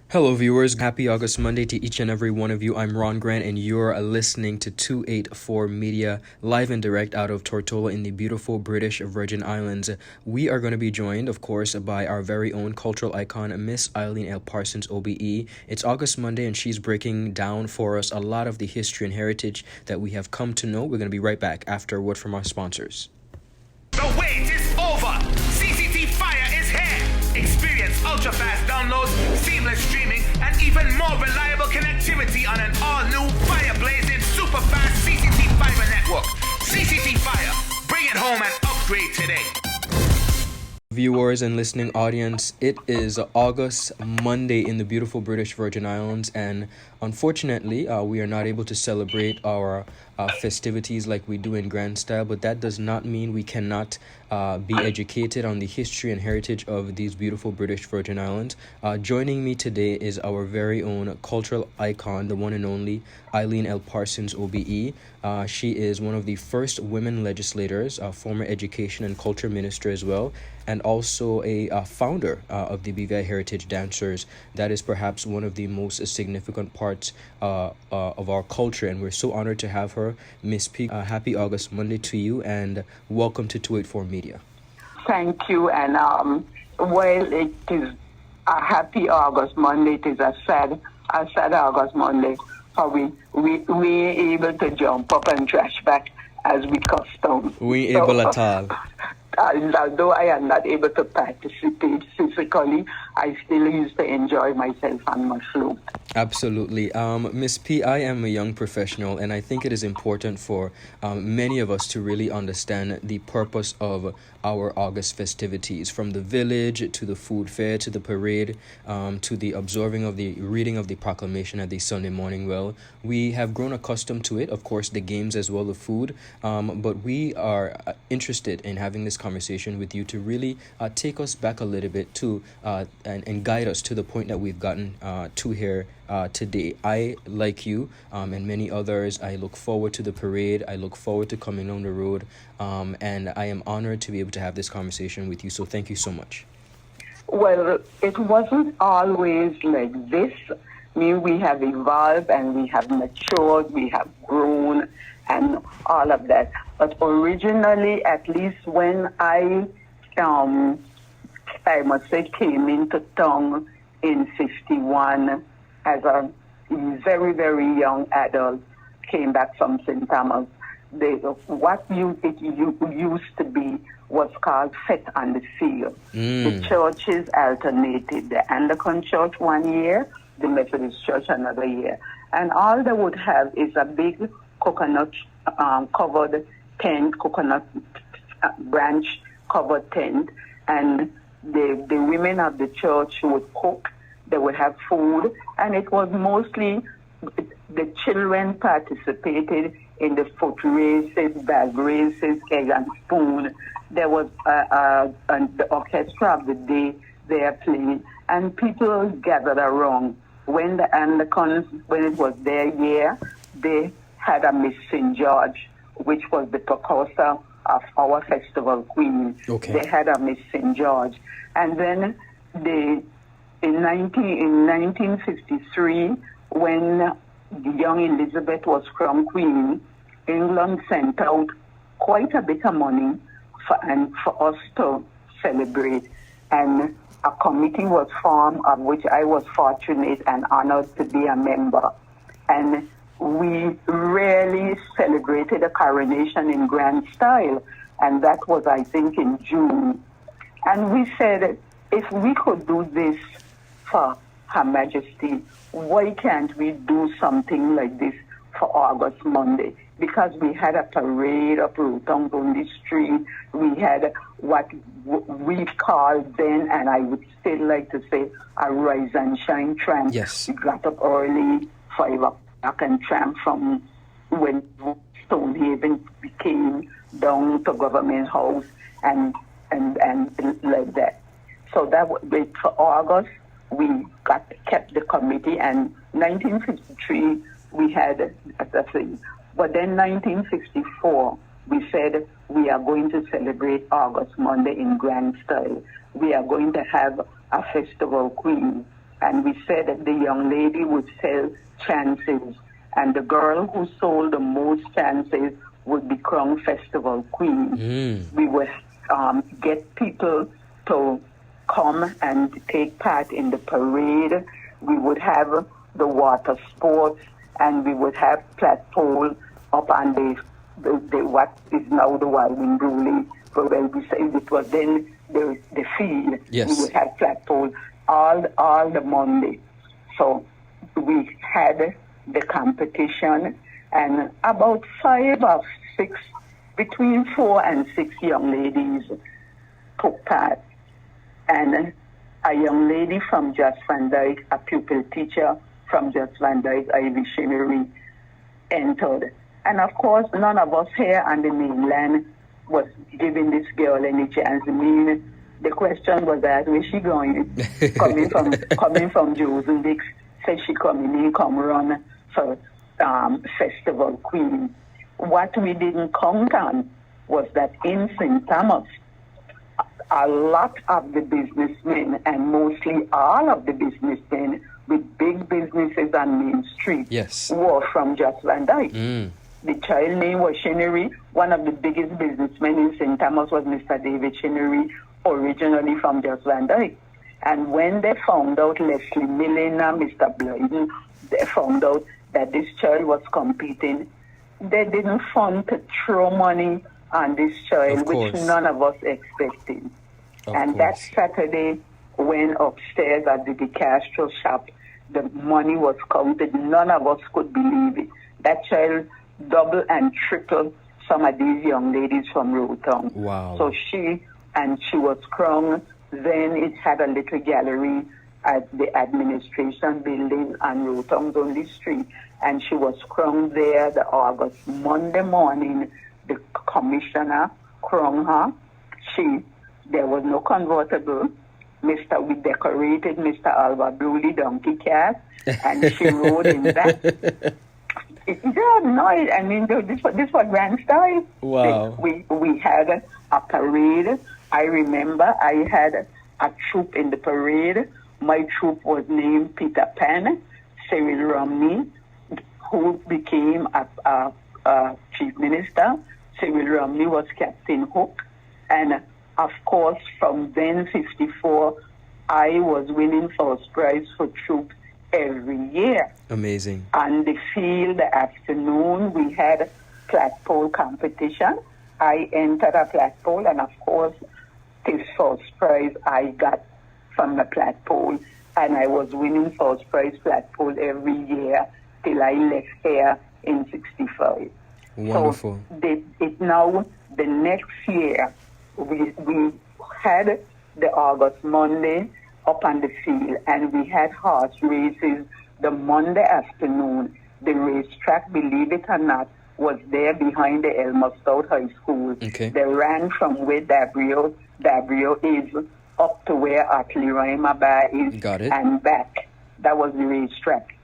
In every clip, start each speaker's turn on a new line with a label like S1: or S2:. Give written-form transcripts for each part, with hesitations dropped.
S1: Hello, viewers. Happy August Monday to each and every one of you. I'm Ron Grant, and you're listening to 284 Media, live and direct out of Tortola in the beautiful British Virgin Islands. We are going to be joined, of course, by our very own cultural icon, Miss Eileen L. Parsons OBE. It's August Monday, and she's breaking down for us a lot of the history and heritage that we have come to know. We're going to be right back after a word from our sponsors.
S2: The wait is over. CCT Fire is here. Experience ultra-fast downloads, seamless streaming, and even more reliable connectivity on an all-new fire-blazing super-fast CCT Fiber network. CCT Fire. Bring it home and upgrade today.
S1: Viewers and listening audience, it is August Monday in the beautiful British Virgin Islands, and unfortunately we are not able to celebrate our festivities like we do in grand style, but that does not mean we cannot be educated on the history and heritage of these beautiful British Virgin Islands. Joining me today is our very own cultural icon, the one and only Eileen L. Parsons OBE. She is one of the first women legislators, former education and culture minister as well, and also a founder of the BVI Heritage Dancers. That is perhaps one of the most significant parts of our culture, and we're so honored to have her. Miss P, happy August Monday to you, and welcome to 284 Media.
S3: Thank you, and well, it is a happy August Monday. It is a sad August Monday. How we able to jump up and trash back as we custom.
S1: We ain't able at all.
S3: Although I am not able to participate physically, I still used to enjoy myself on my flute.
S1: Absolutely. Miss P, I am a young professional, and I think it is important for many of us to really understand the purpose of our August festivities, from the village to the food fair to the parade to the observing of the reading of the proclamation at the Sunday morning. Well, we have grown accustomed to it, of course, the games as well, the food, but we are interested in having this conversation with you to really take us back a little bit to and guide us to the point that we've gotten to here today. I, like you and many others, I look forward to the parade. I look forward to coming on the road, and I am honored to be able to have this conversation with you. So thank you so much.
S3: Well, it wasn't always like this. I mean, we have evolved and we have matured, we have grown and all of that. But originally, at least when I must say, came into town in 51 as a very, very young adult, came back from St. Thomas. What it used to be was called Fete on the Field. The churches alternated. The Anglican church 1 year, the Methodist church another year. And all they would have is a big coconut covered tent, coconut branch covered tent, and the women of the church would cook. They would have food, and it was mostly the children participated in the foot races, bag races, egg and spoon. There was the orchestra of the day there playing, and people gathered around. When the Anglicans, when it was their year, they had a Miss St. George, which was the precursor of our festival queen.
S1: Okay.
S3: They had a Miss St. George. And then in 1953, when the young Elizabeth was crowned queen, England sent out quite a bit of money for us to celebrate. And a committee was formed, of which I was fortunate and honored to be a member. And we really celebrated the coronation in grand style. And that was, I think, in June. And we said, if we could do this for Her Majesty, why can't we do something like this for August Monday? Because we had a parade of Rotongs on the street. We had what we called then, and I would still like to say, a rise and shine tramp.
S1: Yes.
S3: We got up early, 5 o'clock, and tramp from when Stonehaven came down to Government House and like that. So that was for August. We kept the committee, and 1953 we had a thing. But then 1964 we said we are going to celebrate August Monday in grand style. We are going to have a festival queen. and we said that the young lady would sell chances, and the girl who sold the most chances would be crowned festival queen. We would get people to come and take part in the parade. We would have the water sports, and we would have flagpole up on the what is now the Wilding Bruley, but when we say it was then the field.
S1: Yes.
S3: We would have flagpole all the Monday. So we had the competition, and about 5 or 6, between 4 and 6 young ladies took part. And a young lady from Just Van Dyke, a pupil teacher from Just Van Dyke, Ivy Shimery, entered. And of course, none of us here on the mainland was giving this girl any chance. I mean, the question was that, where's she going? coming from Joseph Dix, said she come run for Festival Queen. What we didn't count on was that in St. Thomas, a lot of the businessmen, and mostly all of the businessmen with big businesses on Main Street,
S1: yes,
S3: were from Just Van Dyke. The child name was Shinery. One of the biggest businessmen in St. Thomas was Mr. David Shinery, originally from Just Van Dyke. And when they found out, Leslie Milliner, Mr. Blyden, they found out that this child was competing, they didn't fund to throw money on this child, which none of us expected. That Saturday, when upstairs at the DeCastro shop, the money was counted. None of us could believe it. That child double and triple some of these young ladies from Rotown.
S1: Wow.
S3: So she was crowned. Then it had a little gallery at the administration building on Rotown's only street, and she was crowned there the August. Monday morning, the commissioner crowned her. There was no convertible. We decorated Mr. Alva Bruley donkey cat, and she rode in that. I mean, this was grand style.
S1: Wow.
S3: We had a parade. I remember I had a troop in the parade. My troop was named Peter Pan, Cyril Romney, who became a chief minister. Cyril Romney was Captain Hook. And of course, from then 54, I was winning first prize for troop every year.
S1: Amazing.
S3: On the field, the afternoon, we had flagpole competition. I entered a flagpole, and of course, this first prize I got from the flagpole, and I was winning first prize flagpole every year till I left here in 65.
S1: Wonderful.
S3: So the next year, we had the August Monday up on the field, and we had horse races the Monday afternoon. The racetrack, believe it or not, was there behind the Elmer Stout High School.
S1: Okay.
S3: They ran from where Dabrio is up to where Atley Bar is.
S1: Got it.
S3: And back. That was the racetrack.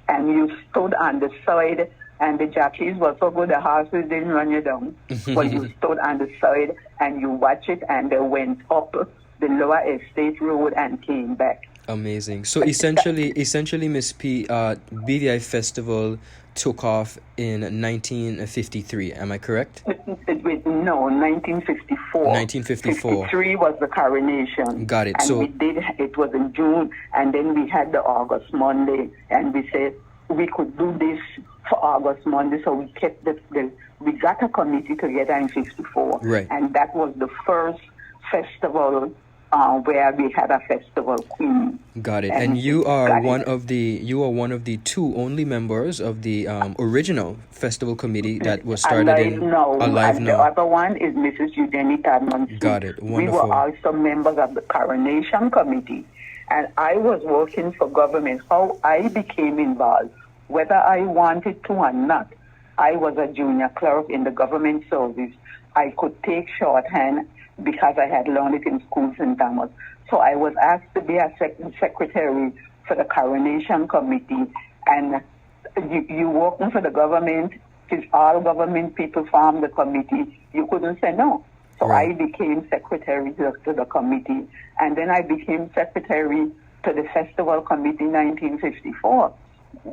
S3: And you stood on the side, and the jockeys were so good, the horses didn't run you down. But you stood on the side, and you watch it, and they went up the Lower Estate Road and came back.
S1: Amazing. So essentially, Miss P, BVI Festival took off in 1953. Am I correct?
S3: No, 1954.
S1: 1954.
S3: 53 was the coronation.
S1: Got it.
S3: And
S1: So
S3: it was in June, and then we had the August Monday, and we said we could do this for August Monday, so we kept we got a committee together in 54.
S1: Right.
S3: And that was the first festival where we had a festival queen.
S1: Got it. And you are one of the two only members of the original festival committee that was started Alive Now.
S3: The other one is Mrs. Eugenie Tadman.
S1: Got it. Wonderful.
S3: We were also members of the coronation committee, and I was working for government. How I became involved, whether I wanted to or not, I was a junior clerk in the government service. I could take shorthand because I had learned it in school in Thomas. So I was asked to be a secretary for the coronation committee. And you working for the government, because all government people form the committee, you couldn't say no. So
S1: right.
S3: I became secretary to the committee. And then I became secretary to the festival committee in 1954.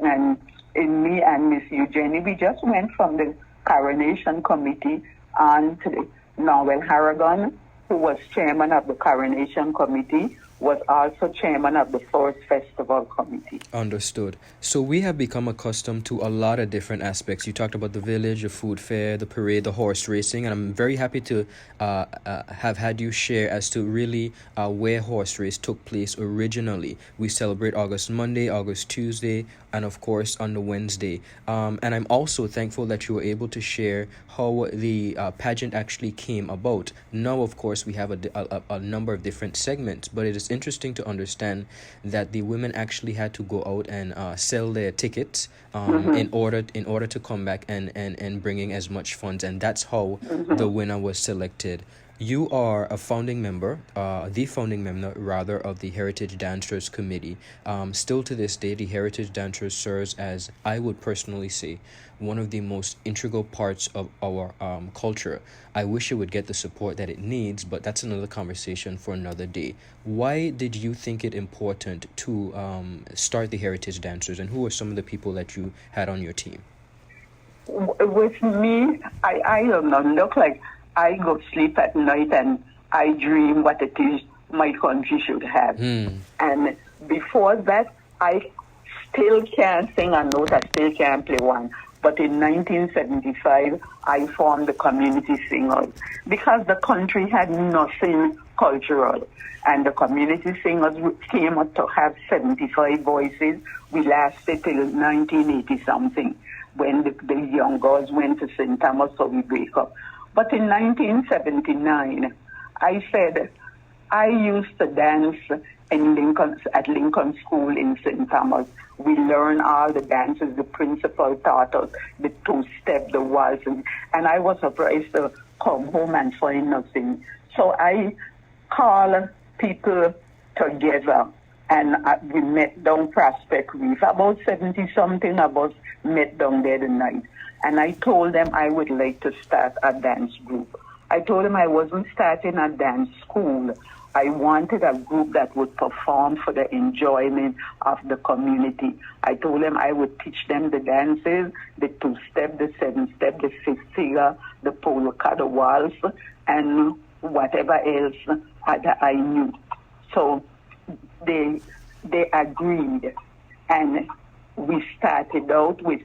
S3: And in me and Miss Eugenie, we just went from the coronation committee on to the Noel Harrigan, who was chairman of the coronation committee, was also chairman of the first festival committee.
S1: Understood. So we have become accustomed to a lot of different aspects. You talked about the village, the food fair, the parade, the horse racing, and I'm very happy to have had you share as to really where horse race took place originally. We celebrate August Monday, August Tuesday, and of course on the Wednesday. And I'm also thankful that you were able to share how the pageant actually came about. Now, of course, we have a number of different segments, but it is interesting to understand that the women actually had to go out and sell their tickets in order to come back and bringing as much funds, and that's how the winner was selected. You are a founding member, the founding member rather, of the Heritage Dancers Committee. Still to this day, the Heritage Dancers serves as, I would personally say, one of the most integral parts of our culture. I wish it would get the support that it needs, but that's another conversation for another day. Why did you think it important to start the Heritage Dancers, and who are some of the people that you had on your team?
S3: With me, I don't know, look like I go sleep at night and I dream what it is my country should have. And before that, I still can't sing a note, I still can't play one. But in 1975, I formed the community singers because the country had nothing cultural. And the community singers came up to have 75 voices. We lasted till 1980-something when the young girls went to St. Thomas, so we break up. But in 1979, I said, I used to dance at Lincoln School in St. Thomas. We learned all the dances. The principal taught us the two-step, the waltz, and I was surprised to come home and find nothing. So I called people together, and we met down Prospect Reef. About 70-something of us met down there the night. And I told them I would like to start a dance group. I told them I wasn't starting a dance school. I wanted a group that would perform for the enjoyment of the community. I told them I would teach them the dances, the two-step, the seven-step, the fifth-figure, the polka, the waltz, and whatever else I knew. So they agreed, and we started out with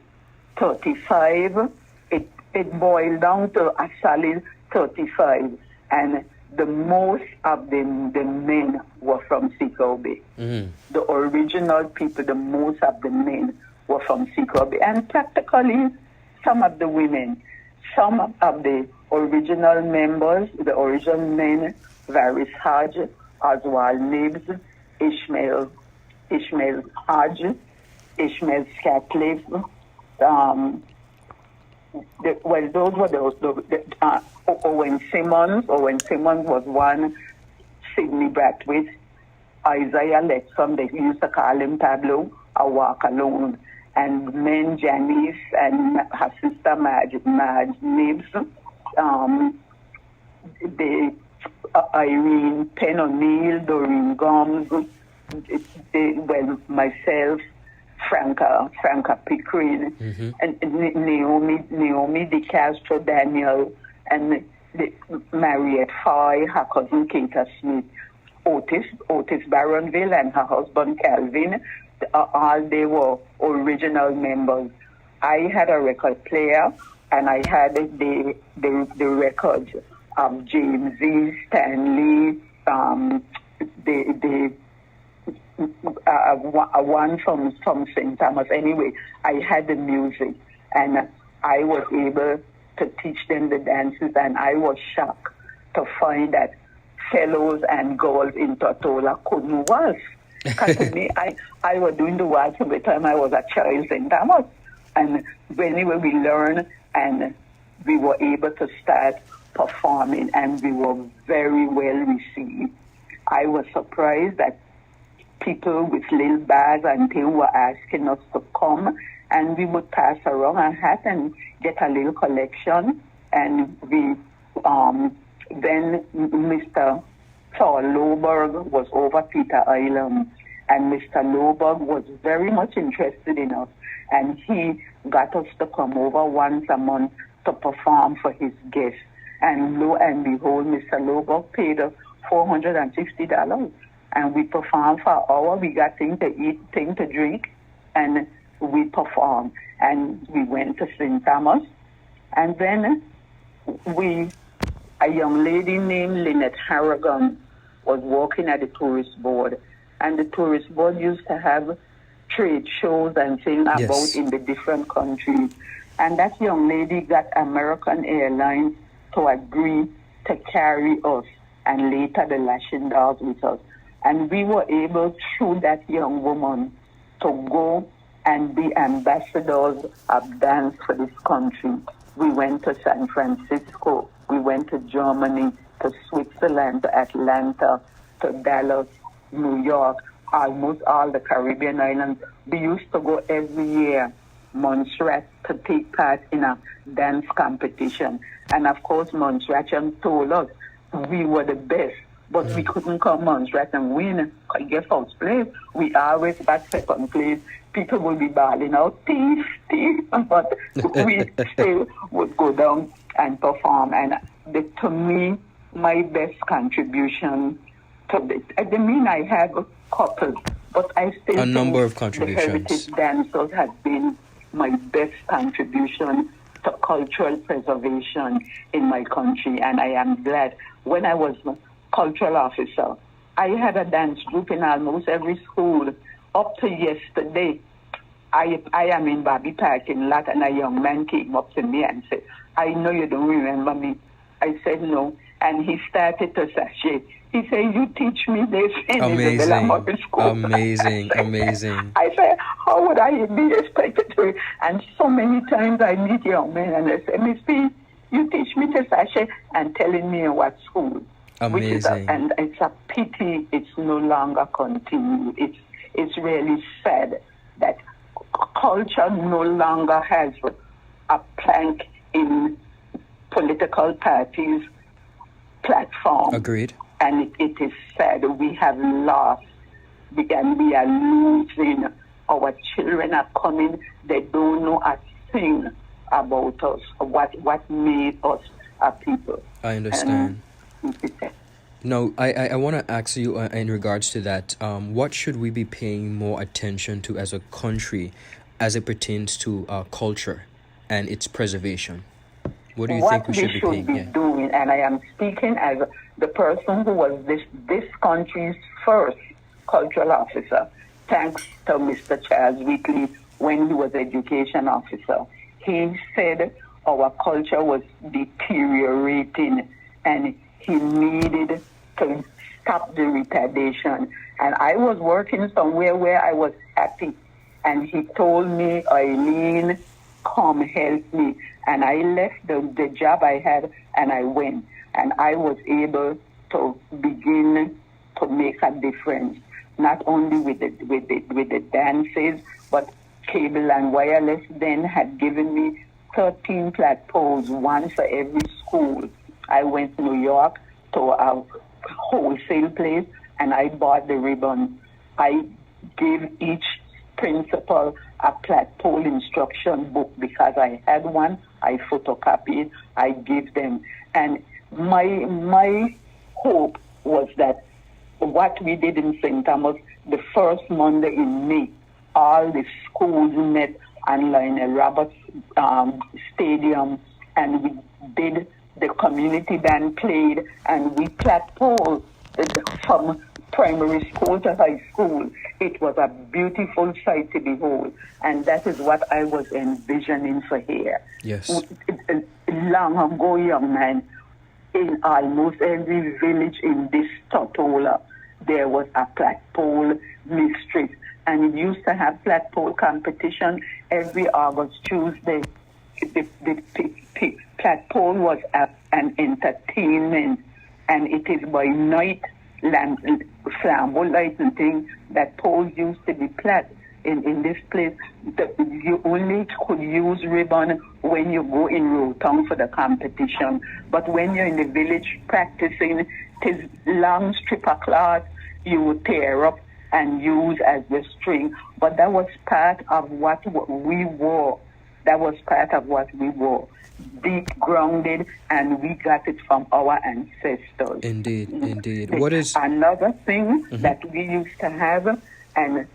S3: 35. It boiled down to a solid 35, and the most of the men were from Sikaubi. The original people, the most of the men were from Sikaubi, and practically some of the women. Some of the original members, the original men, Varys Hodge, Oswald Nibs, Ishmael Hodge, Ishmael Scatliff. Those were Owen Simmons. Owen Simmons was one. Sidney Bratwitz, Isaiah Letson, they used to call him Pablo, a walk alone. And men, Janice and her sister Madge Nibs, Irene Penn O'Neill, Doreen Gomes, myself, Franca Pickering, and Naomi DeCastro Daniel, and Mariette Foy, her cousin Kata Smith, Otis Barronville and her husband Calvin. All they were original members. I had a record player, and I had the records of James E. Stanley, one from St. Thomas. Anyway, I had the music, and I was able to teach them the dances, and I was shocked to find that fellows and girls in Tortola couldn't waltz. Because to me, I was doing the waltz every time I was a child in Thomas. And anyway, we learned, and we were able to start performing, and we were very well received. I was surprised that people with little bags and they were asking us to come, and we would pass around a hat and get a little collection. And we then Mr. Saul Loberg was over Peter Island, And Mr. Loberg was very much interested in us, and he got us to come over once a month to perform for his guests. And lo and behold, Mr. Loberg paid us $450, and we performed for an hour. We got things to eat, things to drink, and we performed. And we went to St. Thomas, and then a young lady named Lynette Harrigan was working at the tourist board, and the tourist board used to have trade shows and things about in the different countries. And that young lady got American Airlines to agree to carry us, and later the Lashing Dolls with us. And we were able, through that young woman, to go and be ambassadors of dance for this country. We went to San Francisco, we went to Germany, to Switzerland, to Atlanta, to Dallas, New York, almost all the Caribbean islands. We used to go every year, Montserrat, to take part in a dance competition. And of course, Montserrat told us we were the best, but we couldn't come Montserrat and win, get first place. We always got second place. People would be bawling out, thief, thief, but we still would go down and perform. And to me, my best contribution to this, I mean, I have a couple, but I still
S1: a number of
S3: the
S1: contributions.
S3: heritage dancers have been my best contribution to cultural preservation in my country, and I am glad. When I was a cultural officer, I had a dance group in almost every school. Up to yesterday, I am in Bobby parking lot, and a young man came up to me and said, "I know you don't remember me." I said, "No." And he started to sashay. He said, "You teach me this in the elementary school."
S1: Amazing, amazing.
S3: I said, "How would I be expected to?" And so many times I meet young men and they say, "Miss P, you teach me to sashay," and telling me in what school.
S1: Amazing.
S3: And it's a pity it's no longer continued. It's really sad that culture no longer has a plank in political parties' platform.
S1: Agreed.
S3: And it is sad. We have lost, and we are losing. Our children are coming. They don't know a thing about us, what made us a people.
S1: I understand. Now, I want to ask you in regards to that, what should we be paying more attention to as a country as it pertains to culture and its preservation? What do you think we should be paying?
S3: What we should be doing, and I am speaking as the person who was this country's first cultural officer, thanks to Mr. Charles Wheatley when he was education officer. He said our culture was deteriorating and he needed to stop the retardation. And I was working somewhere where I was happy, and he told me, "Eileen, come help me." And I left the job I had and I went, and I was able to begin to make a difference, not only with the dances, but cable and wireless then had given me 13 flat poles, one for every school. I went to New York to a wholesale place and I bought the ribbon. I gave each principal a flat pole instruction book because I had one. I photocopied, I gave them. And my hope was that what we did in St. Thomas, the first Monday in May, all the schools met on Lionel Roberts Stadium, and we did, the community band played, and we flat pole from primary school to high school. It was a beautiful sight to behold, and that is what I was envisioning for here.
S1: Yes.
S3: Long ago, young man, in almost every village in this Totola, there was a flat pole mistress, and it used to have flat pole competition every August Tuesday. The flat pole was an entertainment, and it is by night, flambeau lights and things, that poles used to be flat in this place. You only could use ribbon when you go in Rotown for the competition. But when you're in the village practicing, it is long strip of cloth you would tear up and use as the string. But that was part of what we wore. That was part of what we wore. Deep grounded, and we got it from our ancestors.
S1: Indeed, indeed. What is
S3: another thing that we used to have, and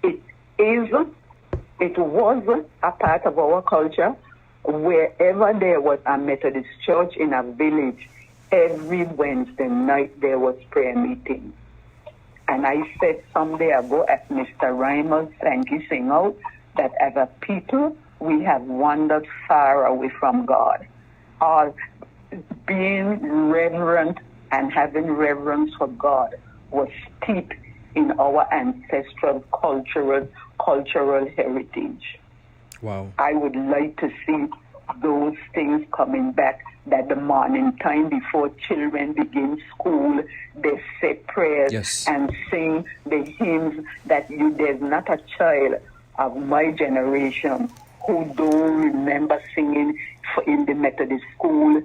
S3: it was a part of our culture. Wherever there was a Methodist church in a village, every Wednesday night there was prayer meeting. And I said someday ago, as Mr. Reimers, thank you, sing out, that as a people, we have wandered far away from God. Our being reverent and having reverence for God was steeped in our ancestral cultural heritage.
S1: wow?
S3: I would like to see those things coming back, that the morning time before children begin school, they say prayers
S1: Yes.
S3: and sing the hymns, that there's not a child of my generation who don't remember singing in the Methodist school,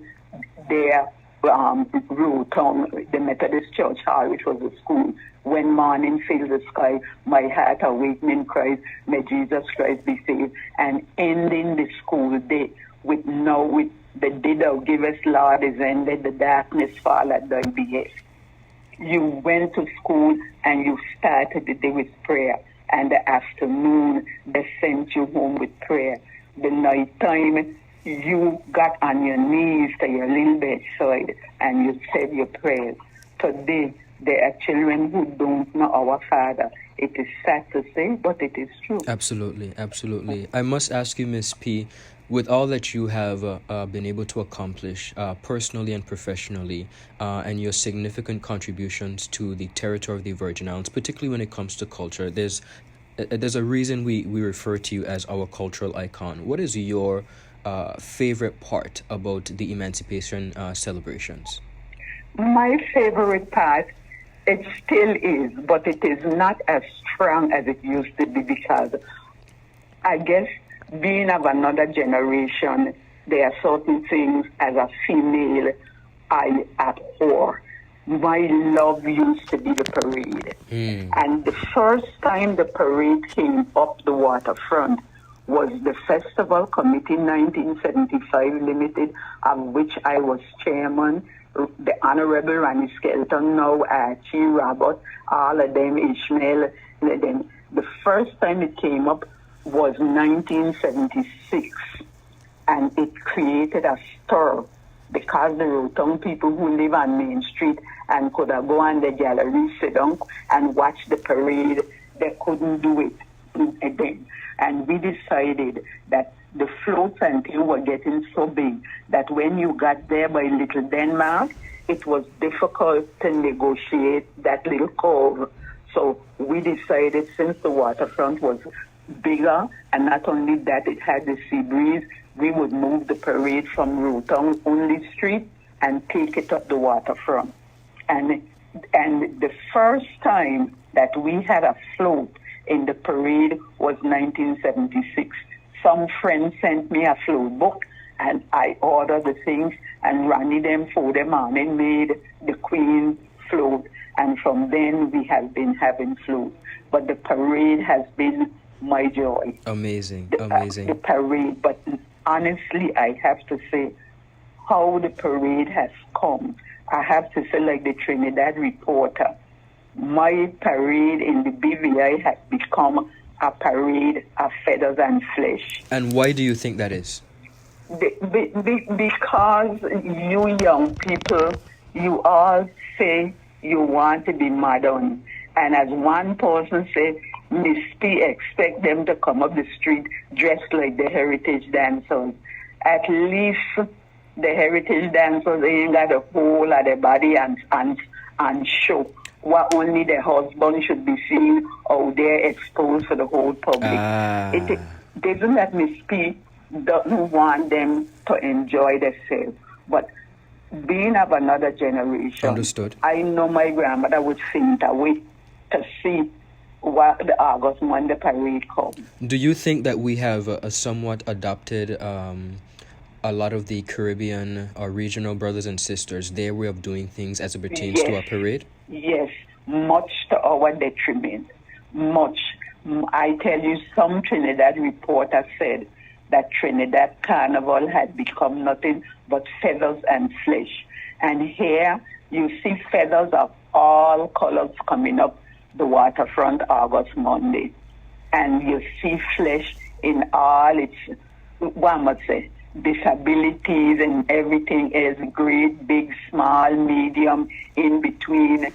S3: their the Methodist Church Hall, which was a school. When morning fills the sky, my heart awakening cries, may Jesus Christ be saved. And ending the school day with the day thou givest, Lord, is ended, the darkness fall at thy behest. You went to school and you started the day with prayer. And the afternoon, they sent you home with prayer. The night time, you got on your knees to your little bedside and you said your prayers. Today, there are children who don't know our Father. It is sad to say, but it is true.
S1: Absolutely, absolutely. I must ask you, Miss P, with all that you have been able to accomplish personally and professionally, and your significant contributions to the territory of the Virgin Islands, particularly when it comes to culture, there's a reason we refer to you as our cultural icon. What is your favorite part about the emancipation celebrations?
S3: My favorite part, it still is, but it is not as strong as it used to be, because I guess being of another generation, there are certain things as a female I abhor. My love used to be the parade. And the first time the parade came up the waterfront was the Festival Committee 1975 Limited, of which I was chairman. The Honorable Ronnie Skelton, now Archie, Robert, all of them, Ishmael. Then the first time it came up was 1976, and it created a stir, because the Rotown people who live on Main Street and could have go on the gallery, sit down and watch the parade, they couldn't do it then. And we decided that the floats and things were getting so big that when you got there by Little Denmark, it was difficult to negotiate that little curve. So we decided, since the waterfront was bigger, and not only that, it had the sea breeze, we would move the parade from Rotown only street and take it up the waterfront. And the first time that we had a float in the parade was 1976. Some friends sent me a float book, and I ordered the things and ran them for them on and made the Queen float. And from then we have been having floats. But the parade has been my joy.
S1: Amazing,
S3: amazing. The parade, but honestly, I have to say how the parade has come. I have to say, like the Trinidad Reporter, my parade in the BVI has become a parade of feathers and flesh.
S1: And why do you think that is?
S3: Because you young people, you all say you want to be modern. And as one person said, Miss P expect them to come up the street dressed like the heritage dancers. At least the heritage dancers ain't got a whole lot of body and show. What only the husband should be seen out there exposed for the whole public. It isn't that Miss P doesn't want them to enjoy themselves. But being of another generation,
S1: understood.
S3: I know my grandmother would faint away to see what the August Monday parade comes.
S1: Do you think that we have a somewhat adopted a lot of the Caribbean or regional brothers and sisters, their way of doing things as it pertains to our parade?
S3: Yes. much to our detriment. Much. I tell you, some Trinidad reporter said that Trinidad Carnival had become nothing but feathers and flesh. And here you see feathers of all colors coming up the waterfront August Monday. And you see flesh in all its, one must say, disabilities, and everything is great, big, small, medium, in between,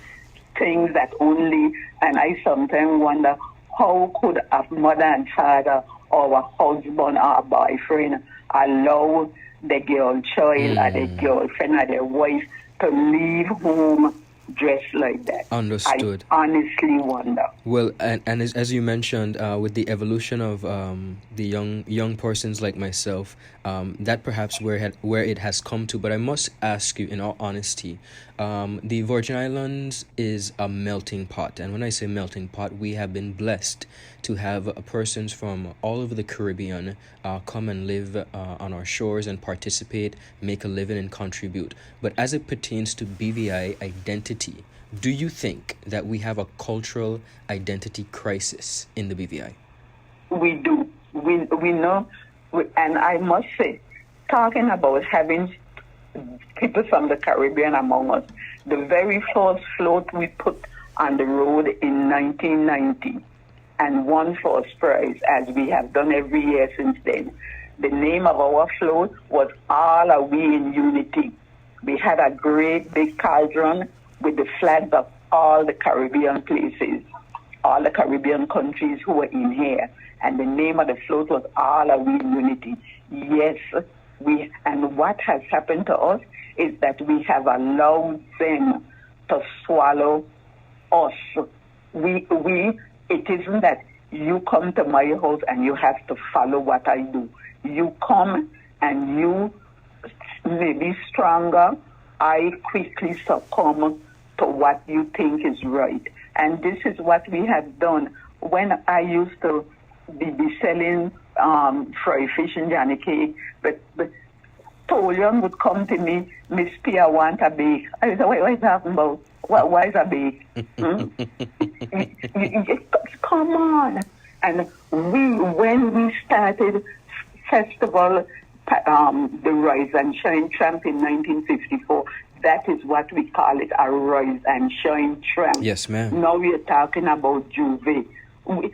S3: things that only, and I sometimes wonder, how could a mother and father or a husband or a boyfriend allow the girl child or the girlfriend or their wife to leave home dressed like that?
S1: Understood.
S3: I honestly wonder.
S1: Well, and as you mentioned, with the evolution of the young persons like myself, that perhaps where it has come to. But I must ask you, in all honesty, the Virgin Islands is a melting pot, and when I say melting pot, we have been blessed to have persons from all over the Caribbean come and live on our shores and participate, make a living, and contribute. But as it pertains to BVI identity, do you think that we have a cultural identity crisis in the BVI?
S3: We do. We know, and I must say, talking about having people from the Caribbean among us, the very first float we put on the road in 1990, and won first prize, as we have done every year since then. The name of our float was All Are We in Unity. We had a great big cauldron with the flags of all the Caribbean places, all the Caribbean countries who were in here. And the name of the float was All Are We in Unity. Yes, and what has happened to us is that we have allowed them to swallow us. It isn't that you come to my house and you have to follow what I do. You come and you may be stronger. I quickly succumb to what you think is right. And this is what we have done. When I used to be selling fried fish and Johnny cake, but Tolion would come to me, Miss P, I want a bake. I said, what are you talking about? Why is a bake? Come on. And when we started festival, the Rise and Shine Tramp in 1954, that is what we call it, a Rise and Shine Tramp.
S1: Yes, ma'am.
S3: Now we are talking about Juve. We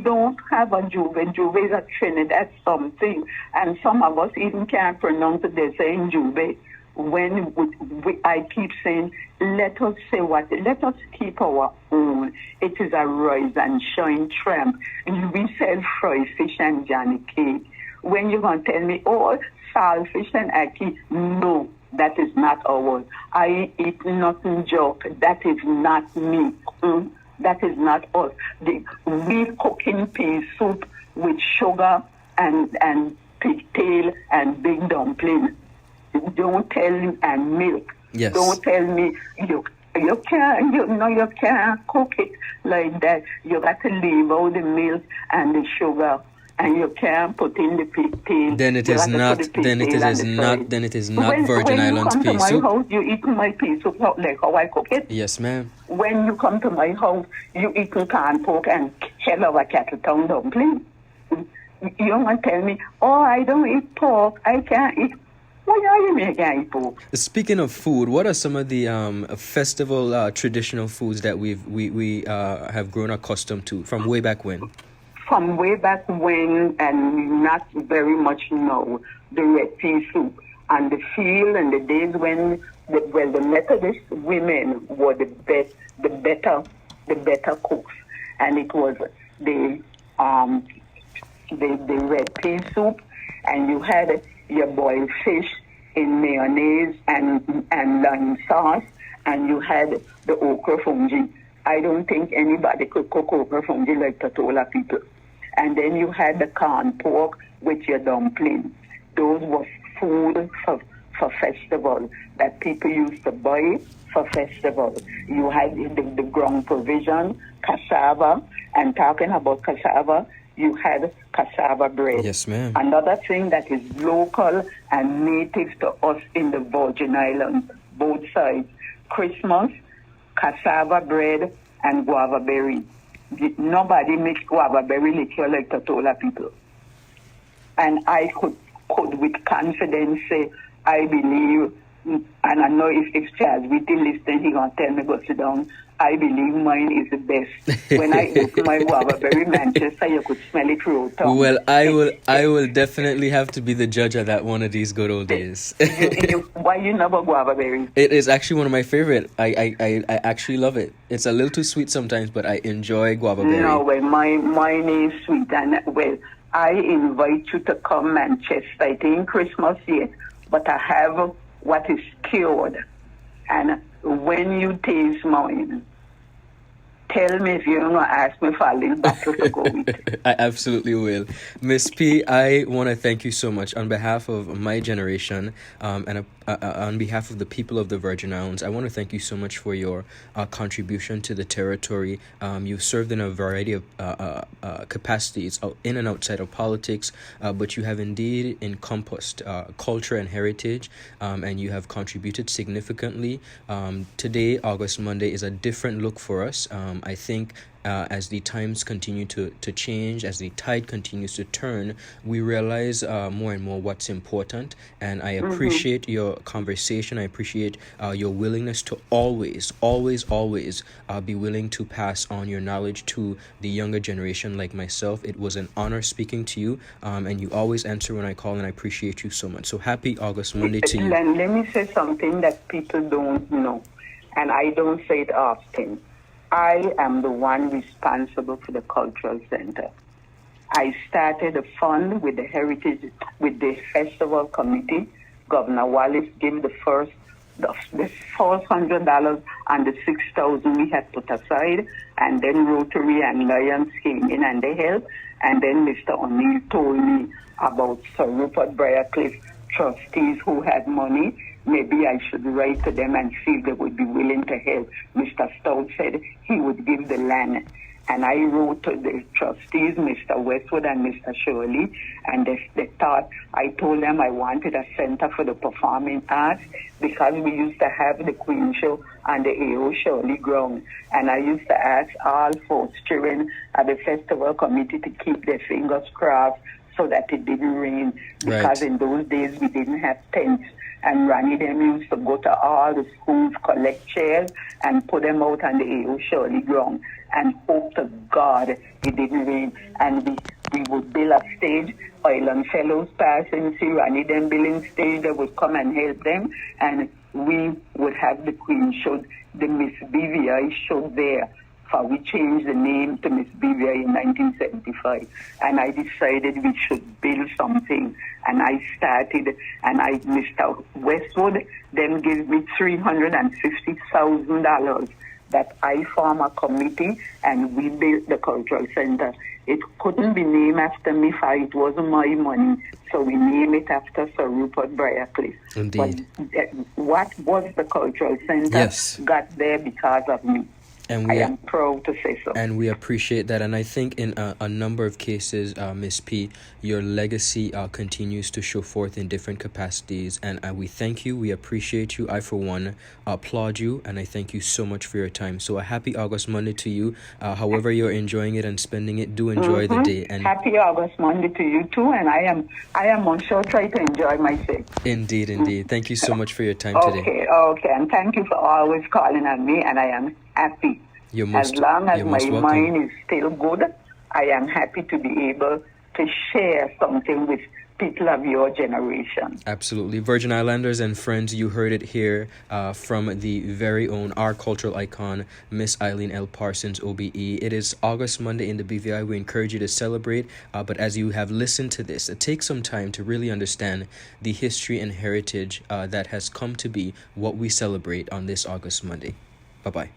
S3: don't have a Juve. Juve is a Trinidad something, and some of us even can't pronounce it. They're saying Juve. When I keep saying, let us keep our own. It is a Rise and Shine Tramp. We sell fried fish and Johnny cake. When you're going to tell me, oh, saltfish and ackee, no, that is not ours. I eat nothing joke. That is not me. That is not us. We cooking pea soup with sugar and pigtail and big dumpling. Don't tell me, and milk.
S1: Yes.
S3: Don't tell me you can't cook it like that. You got to leave out the milk and the sugar, and you can't put in the pigtail.
S1: Then it is not Virgin Islands pea soup. When you come to my house,
S3: you eat my pea soup like how I cook it.
S1: Yes, ma'am.
S3: When you come to my house, you eat canned pork and hell of a Cattletown dumpling. You don't tell me, oh, I don't eat pork. I can't eat. Why are you making eat pork?
S1: Speaking of food, what are some of the festival traditional foods that we have grown accustomed to from way back when?
S3: From way back when, and not very much now, the red pea soup. And the field and the days when the Methodist women were the better cooks, and it was the red pea soup, and you had your boiled fish in mayonnaise and lime sauce, and you had the okra fungi. I don't think anybody could cook okra fungi like Totola people. And then you had the corn pork with your dumpling. Those were food for festival that people used to buy for festival. You had the ground provision, cassava, and talking about cassava, you had cassava bread.
S1: Yes, ma'am.
S3: Another thing that is local and native to us in the Virgin Islands, both sides. Christmas, cassava bread and guava berry. Nobody makes guava berry liquor like Totola people. And I could with confidence say, I believe, and I know if Charles Whitty listening, he gonna tell me go sit down. I believe mine is the best. When I look my guava berry Manchester, you could smell it through town.
S1: Well, I will definitely have to be the judge of that one of these good old days.
S3: Why you never guava berry?
S1: It is actually one of my favorite. I actually love it. It's a little too sweet sometimes, but I enjoy guava berry.
S3: No, well, mine is sweet, and well, I invite you to come Manchester. I think Christmas yet, but I have what is cured, and when you taste mine, tell me if you're going to ask me for a little bottle to go with it.
S1: I absolutely will. Miss P, I want to thank you so much on behalf of my generation and on behalf of the people of the Virgin Islands. I want to thank you so much for your contribution to the territory. You've served in a variety of capacities in and outside of politics, but you have indeed encompassed culture and heritage, and you have contributed significantly. Today, August Monday, is a different look for us. I think as the times continue to change, as the tide continues to turn, we realize more and more what's important. And I appreciate your conversation. I appreciate your willingness to always be willing to pass on your knowledge to the younger generation like myself. It was an honor speaking to you, and you always answer when I call, and I appreciate you so much. So happy August Monday to you.
S3: Let me say something that people don't know, and I don't say it often. I am the one responsible for the cultural center. I started a fund with the festival committee. Governor Wallace gave the $400 and the $6,000 we had put aside, and then Rotary and Lions came in and they helped. And then Mr. O'Neill told me about Sir Rupert Briarcliff trustees who had money. Maybe I should write to them and see if they would be willing to help. Mr. Stout said he would give the land. And I wrote to the trustees, Mr. Westwood and Mr. Shirley, and they thought, I told them I wanted a center for the performing arts because we used to have the Queen Show and the A.O. Shirley ground. And I used to ask all folks, children at the festival committee to keep their fingers crossed so that it didn't rain, because in those days we didn't have tents. And Ronnie them used to go to all the schools, collect chairs, and put them out on the A.O. Shirley ground and hope to God it didn't rain. And we would build a stage, Island Fellows passing, see Ronnie them building stage, they would come and help them, and we would have the Queen Show, the Miss BVI show there. For we changed the name to Miss BVI in 1975, and I decided we should build something, and I started, and Mr. Westwood then gave me $350,000 that I form a committee, and we built the cultural center. It couldn't be named after me, for it wasn't my money, so we named it after Sir Rupert Briarcliff.
S1: Indeed.
S3: But what was the cultural center got there because of me. And I am proud to say so.
S1: And we appreciate that. And I think in a number of cases, Ms. P, your legacy continues to show forth in different capacities. And we thank you. We appreciate you. I, for one, applaud you. And I thank you so much for your time. So a happy August Monday to you. However you're enjoying it and spending it, do enjoy the day. And
S3: happy August Monday to you too. And I am on sure try to enjoy myself.
S1: Indeed. Thank you so much for your time today.
S3: Okay. And thank you for always calling on me. And I am happy. As long as my mind is still good, I am happy to be able to share something with people of your generation.
S1: Absolutely. Virgin Islanders and friends, you heard it here from the very own, our cultural icon, Miss Eileen L. Parsons OBE. It is August Monday in the BVI. We encourage you to celebrate, but as you have listened to this, take some time to really understand the history and heritage that has come to be what we celebrate on this August Monday. Bye-bye.